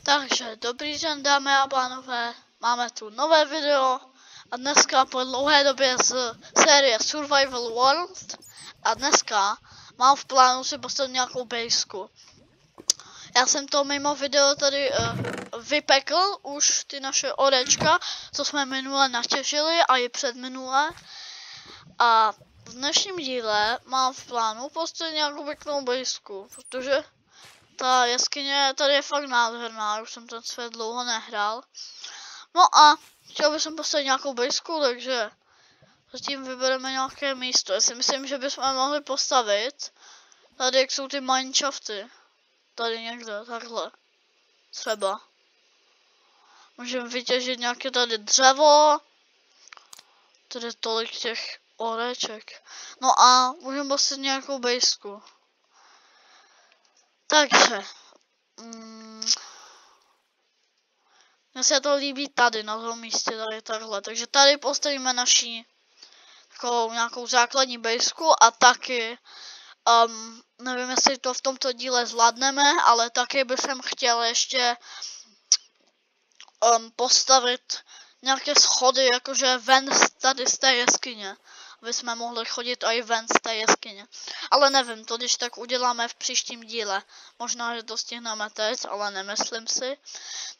Takže dobrý den, dámy a pánové, máme tu nové video a dneska po dlouhé době z série Survival World a dneska mám v plánu si postavit nějakou bejsku. Já jsem to mimo video tady vypekl už ty naše orečka, co jsme minule natěžili a i předminule. A v dnešním díle mám v plánu postavit nějakou pěknou bejsku, protože ta jeskyně tady je fakt nádherná, už jsem ten svět dlouho nehrál. No a chtěl bych postavit nějakou bejsku, takže zatím vybereme nějaké místo. Já si myslím, že bychom mohli postavit tady, jak jsou ty mineshafty. Tady někde, takhle. Třeba. Můžeme vytěžit nějaké tady dřevo. Tady je tolik těch oreček. No a můžeme postavit nějakou bejsku. Takže. Mně se to líbí tady, na tom místě, tady takhle. Takže tady postavíme naší takovou nějakou základní bejsku a taky, nevím, jestli to v tomto díle zvládneme, ale taky bych chtěl ještě postavit nějaké schody, jakože ven tady z té jeskyně. Aby jsme mohli chodit i ven z té jeskyně. Ale nevím, to když tak uděláme v příštím díle. Možná, že to stihneme teď, ale nemyslím si.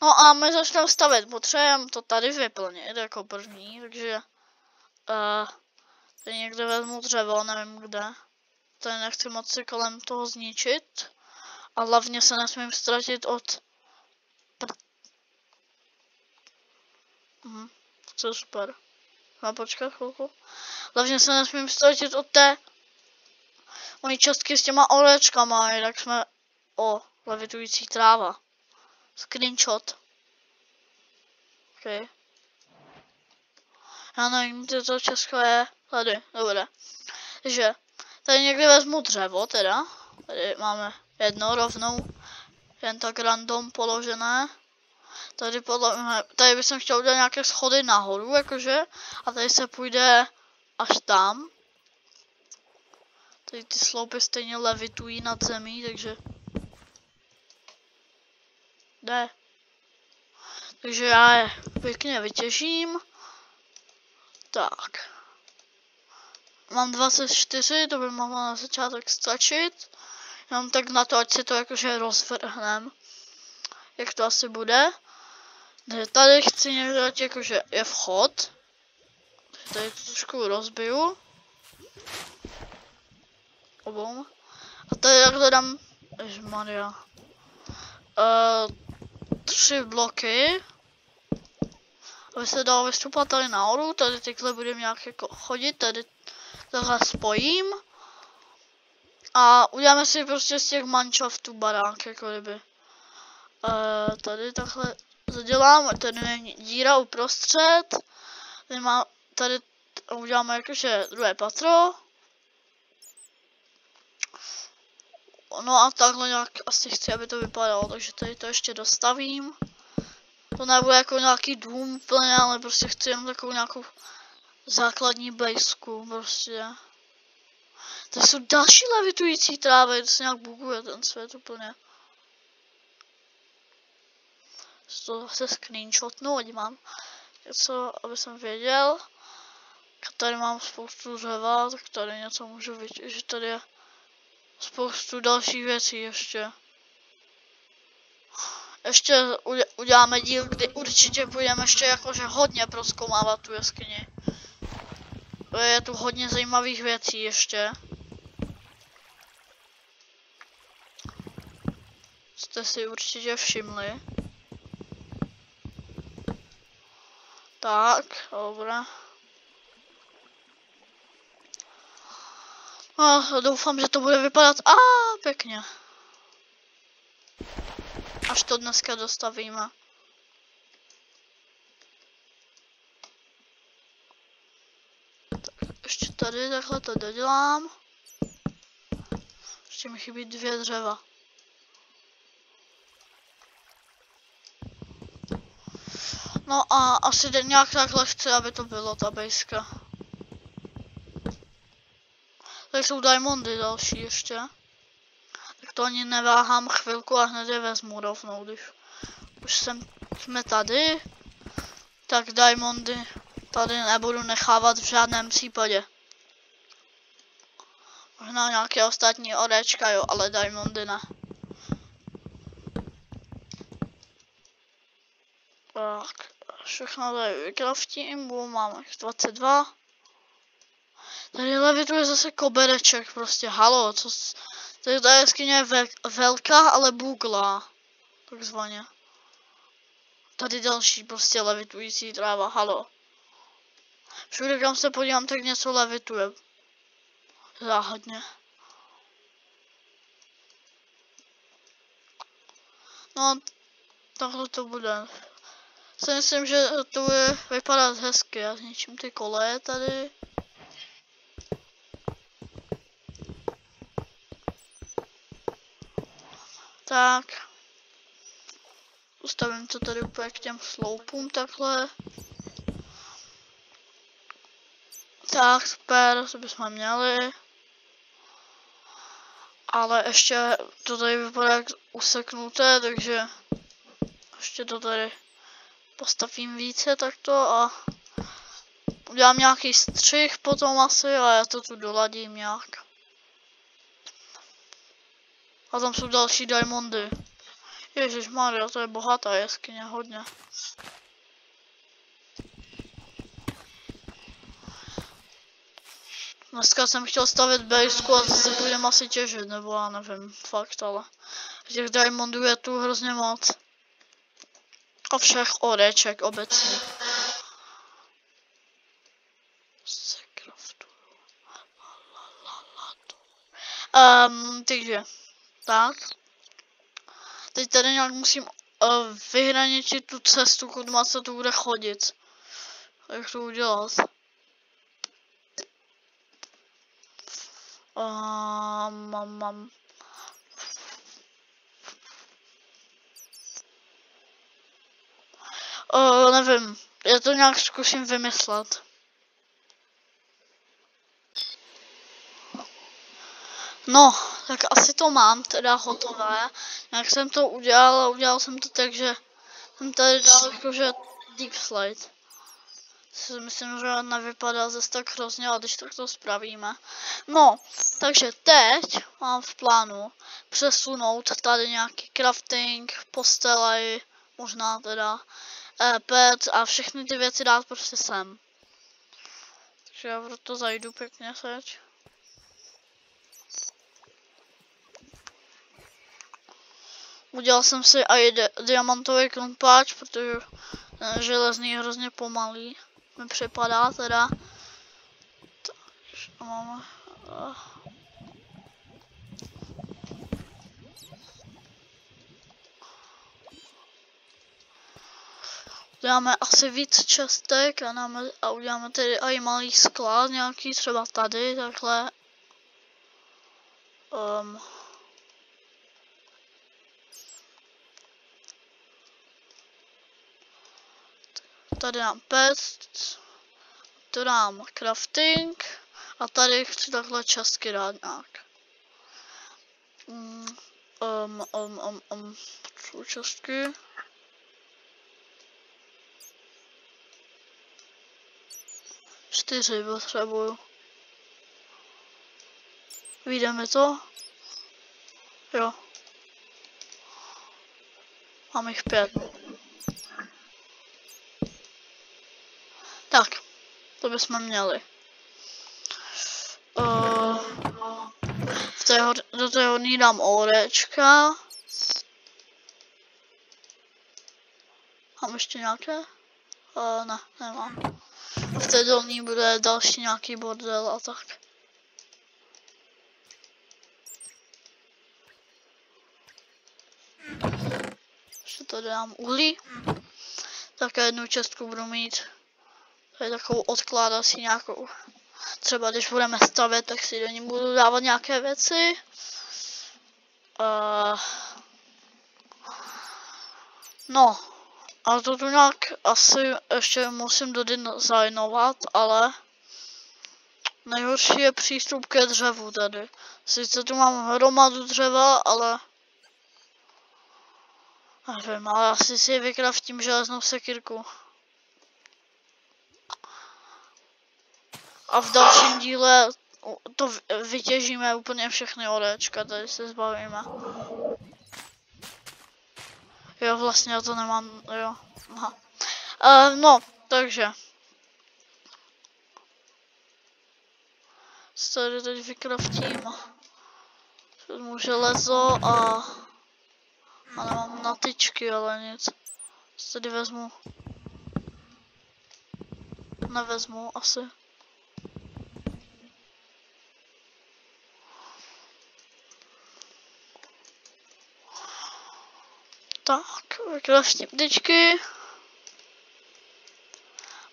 No a my začneme stavět. Potřebujeme to tady vyplnit jako první, takže tady někde vezmu dřevo, nevím kde. Tady nechci moc si kolem toho zničit. A hlavně se nesmím ztratit od... To je super. Má počkat chvilku. Hlavně se nesmím ztratit od té mojí častky s těma orečkama, jinak jsme... levitující tráva. Screenshot. OK. Já nevím, kde to Česko je. Tady, dobré. Takže, tady někde vezmu dřevo teda. Tady máme jedno rovnou. Jen tak random položené. Tady bych chtěl udělat nějaké schody nahoru, jakože. A tady se půjde až tam. Tady ty sloupy stejně levitují nad zemí, takže... Jde. Takže já je pěkně vytěžím. Tak. Mám 24, to by mohlo na začátek stačit. Jenom tak na to, ať si to jakože rozvrhnem. Jak to asi bude. Tady chci někde dát jakože je vchod. Tady to trošku rozbiju. Obou. A tady takhle dám... Ježmaria. 3 bloky. Aby se dalo vystupat tady nahoru. Tady takhle budeme nějak jako chodit. Tady takhle spojím. A uděláme si prostě z těch mineshaftů barák, jako kdyby. Tady takhle zaděláme, tady není díra uprostřed. Tady uděláme jakože druhé patro. No a takhle nějak asi chci, aby to vypadalo, takže tady to ještě dostavím. To nebude jako nějaký dům úplně, ale prostě chci jenom takovou nějakou základní bejsku, prostě. Tady jsou další levitující trávy, to se nějak buguje ten svět úplně. To se screenshotnu, ať mám něco, aby jsem věděl. Tady mám spoustu dřeva, tak tady něco můžu vytěžit, tady je spoustu dalších věcí ještě. Ještě uděláme díl, kdy určitě půjdeme ještě jakože hodně prozkoumávat tu jeskyni. Je tu hodně zajímavých věcí ještě. Jste si určitě všimli. Tak, dobré. Doufám, že to bude vypadat pěkně. Až to dneska dostavíme. Tak, ještě tady takhle to dodělám. Ještě mi chybí 2 dřeva. No a asi nějak takhle chci, aby to bylo ta bejska. Tady jsou diamondy další ještě. Tak to ani neváhám chvilku a hned je vezmu rovnou, když Už jsme tady. Tak diamondy tady nebudu nechávat v žádném případě. Možná nějaké ostatní orečka, jo, ale diamondy ne. Tak, všechno tady vykraftím, máme 22. Tady levituje zase kobereček, prostě halo, co tady ta jeskyně je velká, ale buglá, takzvaně. Tady další prostě levitující tráva, halo. Všude kam se podívám, tak něco levituje. Záhadně. No, takhle to bude. Si myslím, že to bude vypadat hezky, já zničím ty koleje tady. Tak. Ustavím to tady úplně k těm sloupům takhle. Tak, super, to bychom měli. Ale ještě to tady vypadá jak useknuté, takže ještě to tady postavím více takto a udělám nějaký střih potom asi a já to tu doladím nějak. A tam jsou další diamondy. Ježišmarja, to je bohatá jeskyně, hodně. Dneska jsem chtěl stavět bejsku a se budeme asi těžit, nebo já nevím, fakt, ale těch diamondů je tu hrozně moc. A všech oreček obecně. Se craftuju. Takže, tak. Teď tady nějak musím vyhraničit tu cestu, kudy se tu bude chodit. Jak to udělat? Nevím, já to nějak zkusím vymyslet. No, tak asi to mám teda hotové. Jak jsem to udělal, udělal jsem to tak, že jsem tady dal jakože deep slide. Myslím, že nevypadá zase tak hrozně, ale když tak to spravíme. No, takže teď mám v plánu přesunout tady nějaký crafting, postele, možná teda pet a všechny ty věci dát prostě sem. Takže já proto zajdu pěkně seď. Udělal jsem si i diamantový krumpáč, protože ten železný je hrozně pomalý. Mi připadá teda. Tak, máme. Uděláme asi víc čestek a uděláme tedy i malý sklad nějaký, třeba tady, takhle. Tady dám pest, tu dám crafting a tady chci takhle čestky dát nějak. Potřebuji čestky. Čtyři potřebuju. Vyjde mi to? Jo. Mám jich 5. Tak, to bychom měli. Do té hodný dám orečka. Mám ještě nějaké? Ne, nemám. A v té dolní bude další nějaký bordel a tak. Ještě tady dám uhlí. Také jednu čestku budu mít. To je takovou odkládací nějakou. Třeba když budeme stavět, tak si do ní budu dávat nějaké věci. No, a to tu nějak asi ještě musím dodesignovat, ale nejhorší je přístup ke dřevu tady. Sice tu mám hromadu dřeva, ale Nevím, ale asi si vykraftím železnou sekírku. A v dalším díle to vytěžíme úplně všechny orečka, tady se zbavíme. Jo, vlastně já to nemám, jo. Aha. No, takže. Tady teď vykraftím. Vezmu železo a nemám na tyčky, ale nic. Tady vezmu. Nevezmu asi. Tak, vykraftím tyčky.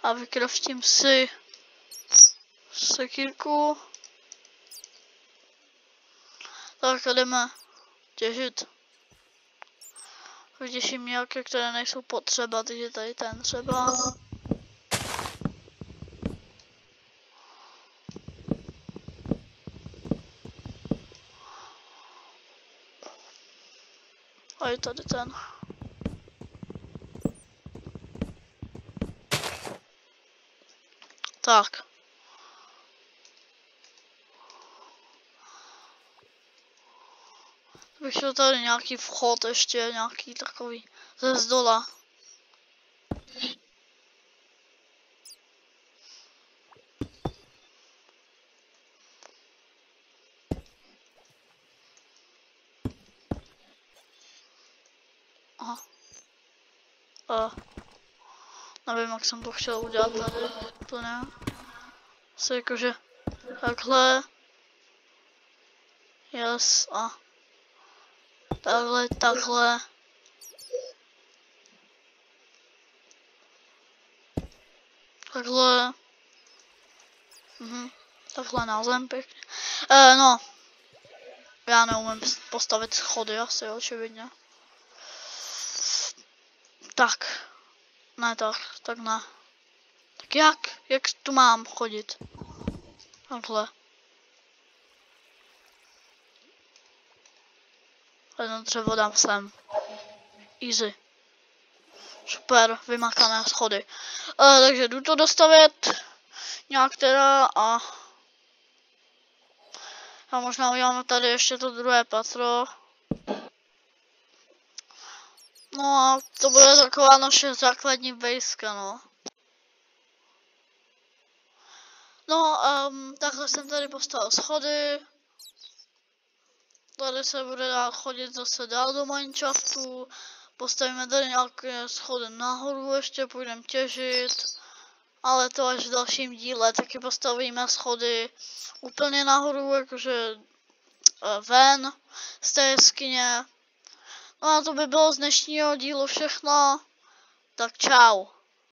A vykraftím si sekírku. Tak a jdeme těžit. Vytěším nějaké, které nejsou potřeba, takže tady ten třeba. A je tady ten. Tak. Bych šel tady nějaký vchod ještě, nějaký takový ze zdola. Aha. Nevím, jak jsem to chtěl udělat tady, to ne. Asi jakože takhle. Yes, a takhle, takhle. Takhle. Takhle na zem pěkně. No. Já neumím postavit schody asi, očividně. Tak. Ne tak ne. Tak jak? Jak tu mám chodit? Takhle. Jedno dřevo dám sem. Easy. Super, vymakané schody. Takže jdu to dostavit. Nějak teda a možná uděláme tady ještě to druhé patro. No a to bude taková naše základní bejska, no. No, takhle jsem tady postavil schody. Tady se bude dál chodit zase dál do Minecraftu. Postavíme tady nějaké schody nahoru, ještě půjdeme těžit. Ale to až v dalším díle, taky postavíme schody úplně nahoru, jakože ven z té jeskyně. No a to by bylo z dnešního dílu všechno. Tak čau.